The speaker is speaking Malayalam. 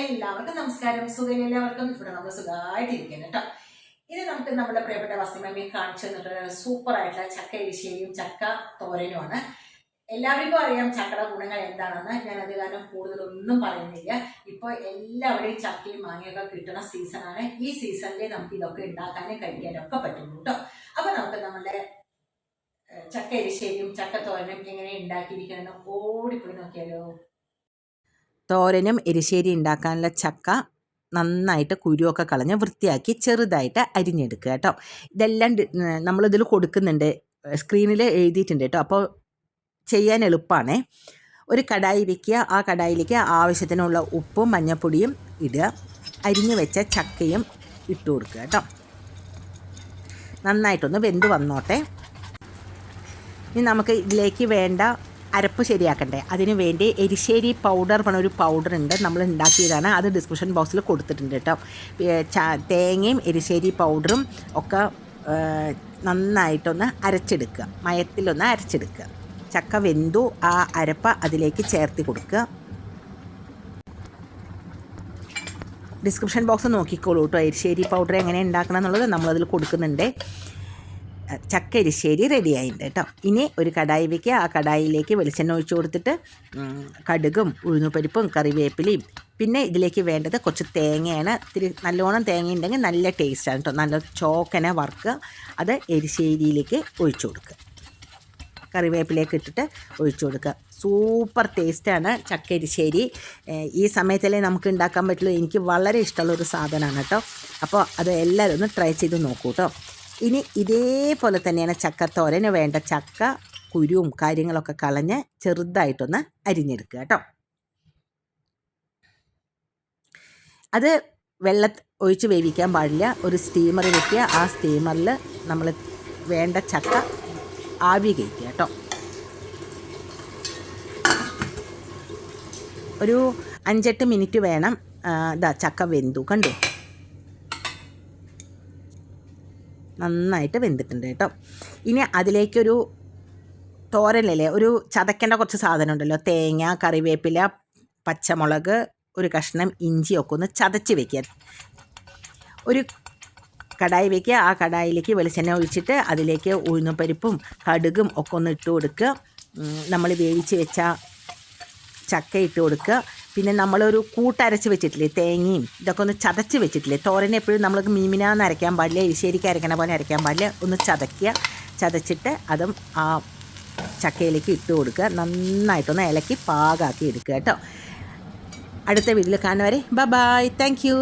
എല്ലാവർക്കും നമസ്കാരം. സുഖം എല്ലാവർക്കും. ഇവിടെ നമ്മൾ സുഖമായിട്ടിരിക്കുന്നു കേട്ടോ. ഇത് നമുക്ക് നമ്മുടെ പ്രിയപ്പെട്ട വസ്തിമമ്മയെ കാണിച്ചു തന്നിട്ടുള്ള സൂപ്പർ ആയിട്ടുള്ള ചക്ക എരിശ്ശേരിയും ചക്ക തോരനുമാണ്. എല്ലാവർക്കും അറിയാം ചക്കയുടെ ഗുണങ്ങൾ എന്താണെന്ന്. ഞാൻ അത് കാരണം കൂടുതലൊന്നും പറയുന്നില്ല. ഇപ്പോൾ എല്ലാവരുടെയും ചക്കയും മാങ്ങയൊക്കെ കിട്ടുന്ന സീസണാണ്. ഈ സീസണിൽ നമുക്ക് ഇതൊക്കെ ഉണ്ടാക്കാനും കഴിക്കാനും ഒക്കെ പറ്റുള്ളൂ കേട്ടോ. അപ്പൊ നമുക്ക് നമ്മുടെ ചക്ക എരിശ്ശേരിയും ചക്ക തോരനും എങ്ങനെ ഉണ്ടാക്കിയിരിക്കണമെന്ന് ഓടിപ്പോയി നോക്കിയാലോ. തോരനും എരിശ്ശേരി ഉണ്ടാക്കാനുള്ള ചക്ക നന്നായിട്ട് കുരുവൊക്കെ കളഞ്ഞ് വൃത്തിയാക്കി ചെറുതായിട്ട് അരിഞ്ഞെടുക്കുക കേട്ടോ. ഇതെല്ലാം നമ്മളിതിൽ കൊടുക്കുന്നുണ്ട്, സ്ക്രീനിൽ എഴുതിയിട്ടുണ്ട് കേട്ടോ. അപ്പോൾ ചെയ്യാൻ എളുപ്പമാണേ. ഒരു കടായി വയ്ക്കുക, ആ കടായിലേക്ക് ആവശ്യത്തിനുള്ള ഉപ്പും മഞ്ഞൾപ്പൊടിയും ഇടുക, അരിഞ്ഞു വെച്ച ചക്കയും ഇട്ട് കൊടുക്കുക കേട്ടോ. നന്നായിട്ടൊന്ന് വെന്ത് വന്നോട്ടെ. ഇനി നമുക്ക് ഇതിലേക്ക് വേണ്ട അരപ്പ് ശരിയാക്കണ്ടേ. അതിന് വേണ്ടി എരിശ്ശേരി പൗഡർ പറഞ്ഞ ഒരു പൗഡർ ഉണ്ട്, നമ്മൾ ഉണ്ടാക്കിയതാണ്. അത് ഡിസ്ക്രിപ്ഷൻ ബോക്സിൽ കൊടുത്തിട്ടുണ്ട് കേട്ടോ. തേങ്ങയും എരിശ്ശേരി പൗഡറും ഒക്കെ നന്നായിട്ടൊന്ന് അരച്ചെടുക്കുക, മയത്തിലൊന്ന് അരച്ചെടുക്കുക. ചക്ക വെന്തു, ആ അരപ്പ അതിലേക്ക് ചേർത്ത് കൊടുക്കുക. ഡിസ്ക്രിപ്ഷൻ ബോക്സ് നോക്കിക്കോളൂ കേട്ടോ. എരിശ്ശേരി പൗഡർ എങ്ങനെ ഉണ്ടാക്കണം എന്നുള്ളത് നമ്മളതിൽ കൊടുക്കുന്നുണ്ട്. ചക്ക എരിശ്ശേരി റെഡി ആയിട്ടുണ്ട് കേട്ടോ. ഇനി ഒരു കടായി വയ്ക്കുക, ആ കടായിലേക്ക് വെളിച്ചെണ്ണ ഒഴിച്ച് കൊടുത്തിട്ട് കടുകും ഉഴുന്നുപരിപ്പും കറിവേപ്പിലയും പിന്നെ ഇതിലേക്ക് വേണ്ടത് കുറച്ച് തേങ്ങയാണ്. ഇത്തിരി നല്ലോണം തേങ്ങ ഉണ്ടെങ്കിൽ നല്ല ടേസ്റ്റാണ് കേട്ടോ. നല്ല ചോക്കനെ വറുക്കുക, അത് എരിശ്ശേരിയിലേക്ക് ഒഴിച്ചു കൊടുക്കുക. കറിവേപ്പിലേക്ക് ഇട്ടിട്ട് ഒഴിച്ചു കൊടുക്കുക. സൂപ്പർ ടേസ്റ്റാണ് ചക്ക എരിശ്ശേരി. ഈ സമയത്തല്ലേ നമുക്ക് ഉണ്ടാക്കാൻ പറ്റുള്ളൂ. എനിക്ക് വളരെ ഇഷ്ടമുള്ളൊരു സാധനമാണ് കേട്ടോ. അപ്പോൾ അത് എല്ലാവരും ഒന്ന് ട്രൈ ചെയ്ത് നോക്കൂ കേട്ടോ. ഇനി ഇതേപോലെ തന്നെയാണ് ചക്കത്തോരന് വേണ്ട ചക്ക കുരുവും കാര്യങ്ങളൊക്കെ കളഞ്ഞ് ചെറുതായിട്ടൊന്ന് അരിഞ്ഞെടുക്കുക കേട്ടോ. അത് ഒഴിച്ച് വേവിക്കാൻ പാടില്ല. ഒരു സ്റ്റീമർ വെക്കുക, ആ സ്റ്റീമറിൽ നമ്മൾ വേണ്ട ചക്ക ആവി കയറ്റുക കേട്ടോ. ഒരു 5-8 മിനിറ്റ് വേണം. ചക്ക വെന്തു കണ്ടു, നന്നായിട്ട് വെന്തിട്ടുണ്ട് കേട്ടോ. ഇനി അതിലേക്കൊരു തോരനല്ലേ, ഒരു ചതക്കേണ്ട കുറച്ച് സാധനം ഉണ്ടല്ലോ, തേങ്ങ, കറിവേപ്പില, പച്ചമുളക്, ഒരു കഷ്ണം ഇഞ്ചിയൊക്കെ ഒന്ന് ചതച്ച് വെക്കുക. ഒരു കടായി വയ്ക്കുക, ആ കടായിലേക്ക് വെളിച്ചെണ്ണ ഒഴിച്ചിട്ട് അതിലേക്ക് ഉഴുന്നുപരിപ്പും കടുകും ഒക്കെ ഒന്ന് ഇട്ട് കൊടുക്കുക. നമ്മൾ വേവിച്ച് വെച്ച ചക്ക ഇട്ട് കൊടുക്കുക. പിന്നെ നമ്മളൊരു കൂട്ടരച്ച് വെച്ചിട്ടില്ലേ, തേങ്ങയും ഇതൊക്കെ ഒന്ന് ചതച്ച് വെച്ചിട്ടില്ലേ. തോരനെ എപ്പോഴും നമ്മൾക്ക് മീമിനാന്ന് അരയ്ക്കാൻ പാടില്ല, എരിശ്ശേരിക്ക് അരയ്ക്കണ പോലെ അരയ്ക്കാൻ പാടില്ല. ഒന്ന് ചതച്ചിട്ട് അതും ആ ചക്കയിലേക്ക് ഇട്ട് കൊടുക്കുക. നന്നായിട്ടൊന്ന് ഇളക്കി പാകാക്കി എടുക്കുക കേട്ടോ. അടുത്ത വീഡിയോയിൽ കാണുന്നവരെ ബൈ, താങ്ക് യു.